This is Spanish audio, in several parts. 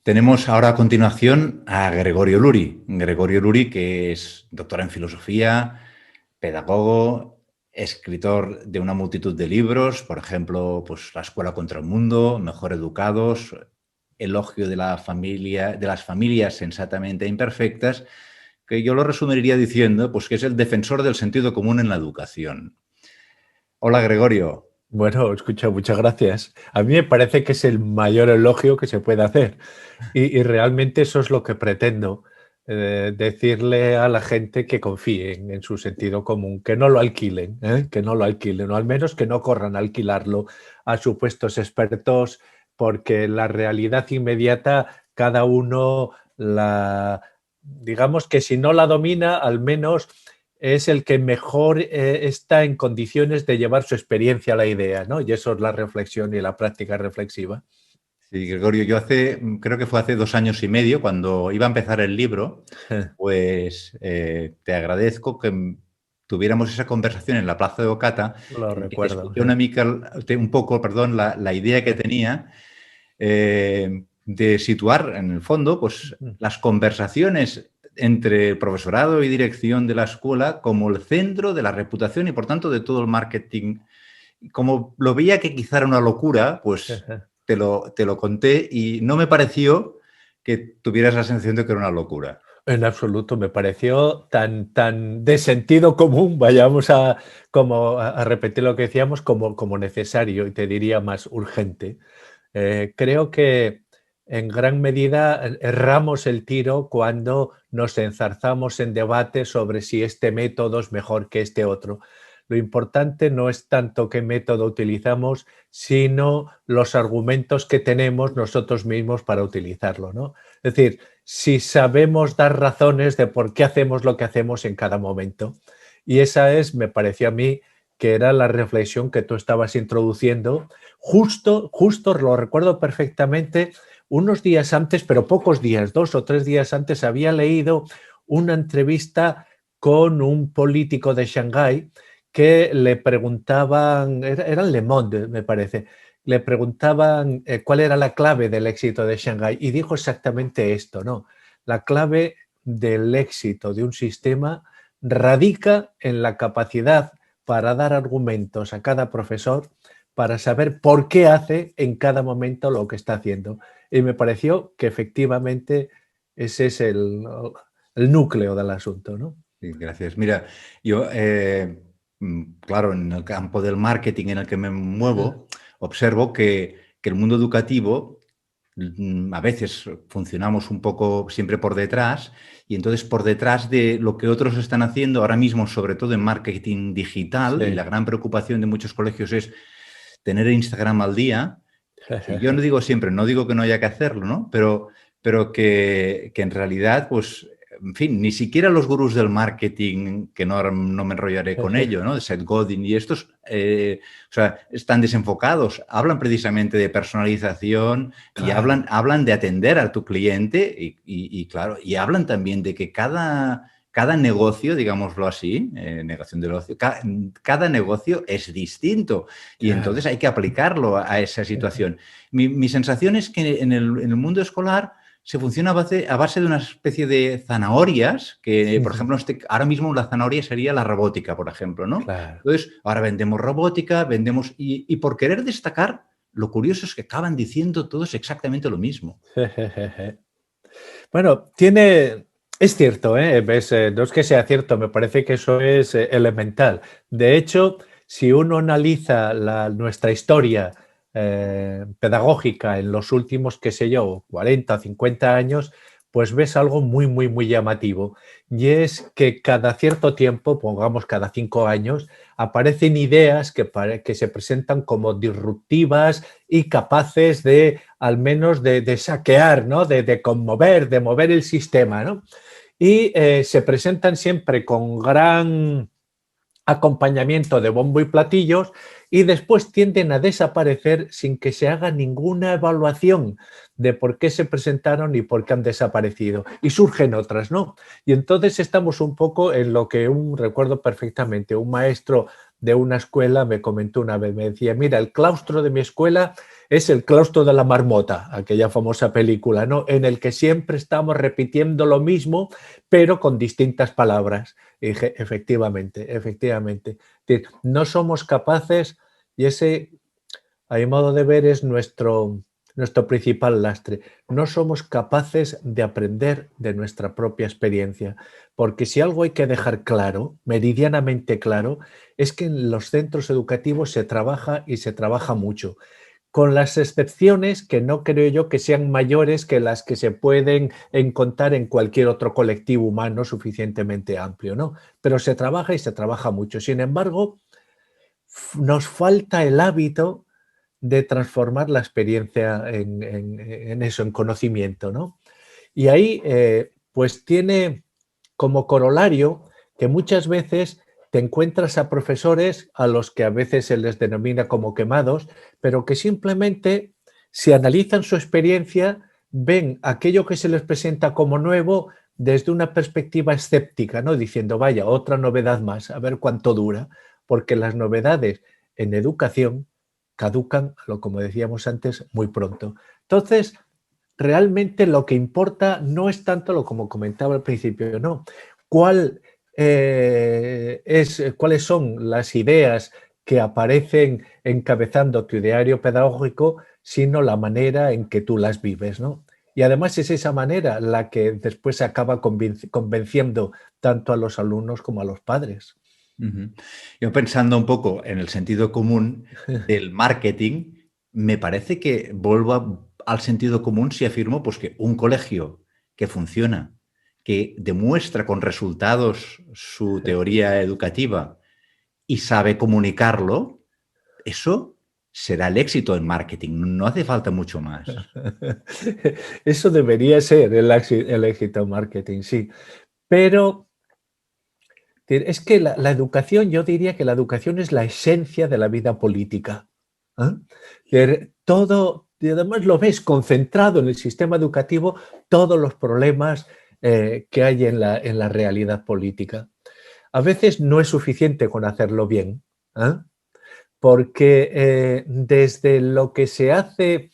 Tenemos ahora a continuación a Gregorio Luri. Gregorio Luri, que es doctor en filosofía, pedagogo, escritor de una multitud de libros, por ejemplo, pues La escuela contra el mundo, Mejor educados, Elogio de la familia, de las familias sensatamente imperfectas, que yo lo resumiría diciendo pues, que es el defensor del sentido común en la educación. Hola, Gregorio. Bueno, escucha, muchas gracias. A mí me parece que es el mayor elogio que se puede hacer y realmente eso es lo que pretendo, decirle a la gente que confíen en su sentido común, que no lo alquilen, que no lo alquilen, o al menos que no corran a alquilarlo a supuestos expertos, porque la realidad inmediata cada uno digamos que si no la domina, al menos es el que mejor está en condiciones de llevar su experiencia a la idea, ¿no? Y eso es la reflexión y la práctica reflexiva. Sí, Gregorio, yo creo que fue hace 2 años y medio, cuando iba a empezar el libro, pues te agradezco que tuviéramos esa conversación en la Plaza de Ocata, Lo en que te recuerdo. expliqué un poco, perdón, la idea que tenía de situar, en el fondo, pues las conversaciones entre el profesorado y dirección de la escuela como el centro de la reputación y, por tanto, de todo el marketing. Como lo veía que quizá era una locura, pues te lo conté y no me pareció que tuvieras la sensación de que era una locura. En absoluto, me pareció tan de sentido común, vayamos a repetir lo que decíamos, como necesario y te diría más urgente. Creo que en gran medida erramos el tiro cuando nos enzarzamos en debate sobre si este método es mejor que este otro. Lo importante no es tanto qué método utilizamos, sino los argumentos que tenemos nosotros mismos para utilizarlo, ¿no? Es decir, si sabemos dar razones de por qué hacemos lo que hacemos en cada momento. Y esa es, me pareció a mí, que era la reflexión que tú estabas introduciendo. Justo, lo recuerdo perfectamente, unos días antes, pero pocos días, 2 o 3 días antes, había leído una entrevista con un político de Shanghái que le preguntaban, era Le Monde, me parece, le preguntaban cuál era la clave del éxito de Shanghái y dijo exactamente esto, ¿no? La clave del éxito de un sistema radica en la capacidad para dar argumentos a cada profesor para saber por qué hace en cada momento lo que está haciendo. Y me pareció que efectivamente ese es el núcleo del asunto, ¿no? Sí, gracias. Mira, yo, claro, en el campo del marketing en el que me muevo, observo que el mundo educativo a veces funcionamos un poco siempre por detrás y entonces por detrás de lo que otros están haciendo ahora mismo, sobre todo en marketing digital, y la Sí. gran preocupación de muchos colegios es tener Instagram al día, que yo no digo siempre, no digo que no haya que hacerlo, ¿no? Pero que en realidad, pues, en fin, ni siquiera los gurús del marketing, que no me enrollaré con ello, ¿no? De Seth Godin y estos, o sea, están desenfocados, hablan precisamente de personalización y Claro. hablan de atender a tu cliente y claro, y hablan también de que cada negocio, digámoslo así, negación del ocio, cada negocio es distinto y entonces Claro. hay que aplicarlo a esa situación. Mi sensación es que en el mundo escolar se funciona a base de una especie de zanahorias, que por ejemplo ahora mismo la zanahoria sería la robótica, por ejemplo, ¿no? Claro. Entonces, ahora vendemos robótica, y por querer destacar, lo curioso es que acaban diciendo todos exactamente lo mismo. Bueno, es cierto, ¿eh? ¿Ves? No es que sea cierto, me parece que eso es elemental. De hecho, si uno analiza nuestra historia pedagógica en los últimos, qué sé yo, 40 o 50 años, pues ves algo muy llamativo. Y es que cada cierto tiempo, pongamos cada 5 años, aparecen ideas que se presentan como disruptivas y capaces de, al menos, de saquear, ¿no? De conmover, de mover el sistema, ¿no? Y se presentan siempre con gran acompañamiento de bombo y platillos y después tienden a desaparecer sin que se haga ninguna evaluación de por qué se presentaron y por qué han desaparecido. Y surgen otras, ¿no? Y entonces estamos un poco en lo que recuerdo perfectamente, un maestro de una escuela me comentó una vez, me decía, mira, el claustro de mi escuela es el claustro de la marmota, aquella famosa película, ¿no? En el que siempre estamos repitiendo lo mismo, pero con distintas palabras. Y dije, efectivamente, efectivamente. No somos capaces, y ese, a mi modo de ver, es nuestro principal lastre. No somos capaces de aprender de nuestra propia experiencia, porque si algo hay que dejar claro, meridianamente claro, es que en los centros educativos se trabaja y se trabaja mucho, con las excepciones que no creo yo que sean mayores que las que se pueden encontrar en cualquier otro colectivo humano suficientemente amplio, ¿no? Pero se trabaja y se trabaja mucho. Sin embargo, nos falta el hábito de transformar la experiencia en eso, en conocimiento, ¿no? Y ahí, pues tiene como corolario que muchas veces te encuentras a profesores a los que a veces se les denomina como quemados, pero que simplemente, si analizan su experiencia, ven aquello que se les presenta como nuevo desde una perspectiva escéptica, ¿no? Diciendo, vaya, otra novedad más, a ver cuánto dura, porque las novedades en educación caducan, como decíamos antes, muy pronto. Entonces, realmente lo que importa no es tanto lo como comentaba al principio, no. ¿Cuáles son las ideas que aparecen encabezando tu ideario pedagógico, sino la manera en que tú las vives, ¿no? Y además es esa manera la que después acaba convenciendo tanto a los alumnos como a los padres. Yo pensando un poco en el sentido común del marketing, me parece que vuelvo al sentido común si afirmo pues, que un colegio que funciona, que demuestra con resultados su teoría educativa y sabe comunicarlo, eso será el éxito en marketing. No hace falta mucho más. Eso debería ser el éxito en marketing, sí. Pero es que la educación, yo diría que la educación es la esencia de la vida política. Todo, y además lo ves concentrado en el sistema educativo, todos los problemas que hay en la realidad política. A veces no es suficiente con hacerlo bien, porque desde lo que se hace,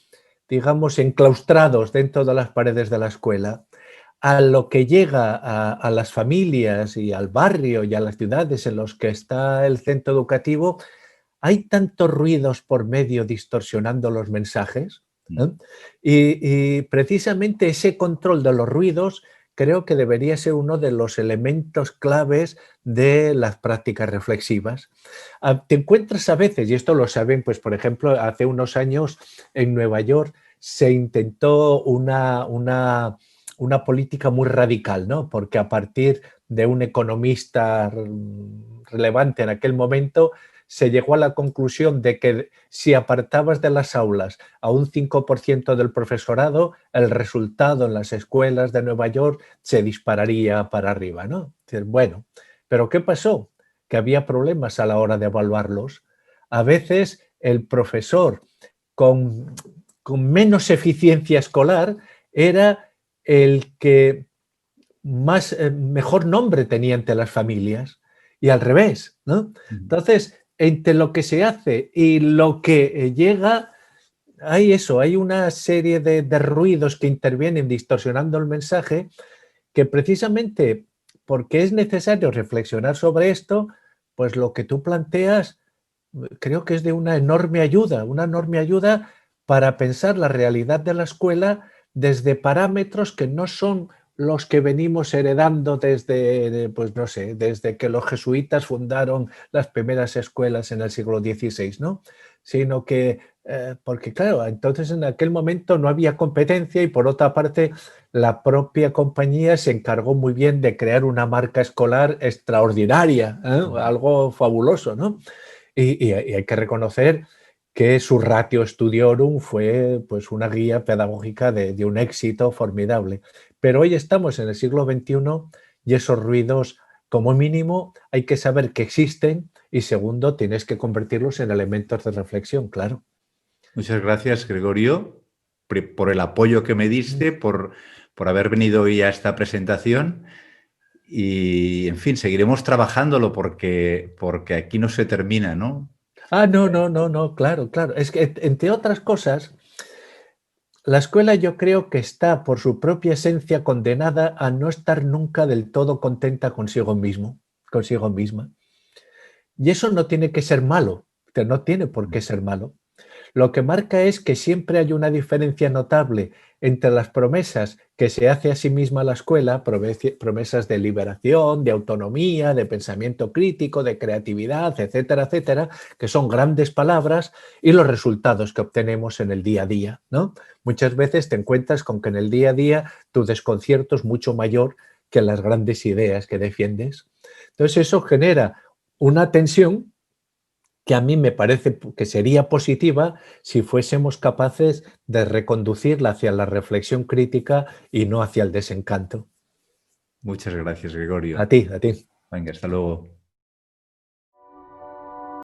digamos, enclaustrados dentro de las paredes de la escuela, a lo que llega a las familias y al barrio y a las ciudades en los que está el centro educativo, hay tantos ruidos por medio distorsionando los mensajes. Y precisamente ese control de los ruidos creo que debería ser uno de los elementos claves de las prácticas reflexivas. Te encuentras a veces, y esto lo saben, pues por ejemplo, hace unos años en Nueva York se intentó una política muy radical, ¿no? Porque a partir de un economista relevante en aquel momento, se llegó a la conclusión de que si apartabas de las aulas a un 5% del profesorado, el resultado en las escuelas de Nueva York se dispararía para arriba, ¿no? Bueno, pero ¿qué pasó? Que había problemas a la hora de evaluarlos. A veces el profesor con menos eficiencia escolar era el que mejor nombre tenía entre las familias y al revés, ¿no? Entonces, entre lo que se hace y lo que llega, hay una serie de ruidos que intervienen distorsionando el mensaje que precisamente porque es necesario reflexionar sobre esto, pues lo que tú planteas creo que es de una enorme ayuda para pensar la realidad de la escuela desde parámetros que no son los que venimos heredando desde, pues no sé, desde que los jesuitas fundaron las primeras escuelas en el siglo XVI, ¿no? Sino que, porque claro, entonces en aquel momento no había competencia y por otra parte la propia compañía se encargó muy bien de crear una marca escolar extraordinaria, algo fabuloso, ¿no? Y hay que reconocer que su Ratio Studiorum fue pues, una guía pedagógica de un éxito formidable. Pero hoy estamos en el siglo XXI y esos ruidos, como mínimo, hay que saber que existen y segundo, tienes que convertirlos en elementos de reflexión, claro. Muchas gracias, Gregorio, por el apoyo que me diste, por haber venido hoy a esta presentación. y, en fin, seguiremos trabajándolo porque aquí no se termina, ¿no? Ah, no, claro, claro. Es que, entre otras cosas, la escuela yo creo que está por su propia esencia condenada a no estar nunca del todo contenta consigo mismo, consigo misma. Y eso no tiene que ser malo, no tiene por qué ser malo. Lo que marca es que siempre hay una diferencia notable entre las promesas que se hace a sí misma la escuela, promesas de liberación, de autonomía, de pensamiento crítico, de creatividad, etcétera, etcétera, que son grandes palabras, y los resultados que obtenemos en el día a día, ¿no? Muchas veces te encuentras con que en el día a día tu desconcierto es mucho mayor que las grandes ideas que defiendes. Entonces eso genera una tensión que a mí me parece que sería positiva si fuésemos capaces de reconducirla hacia la reflexión crítica y no hacia el desencanto. Muchas gracias, Gregorio. A ti, a ti. Venga, hasta luego.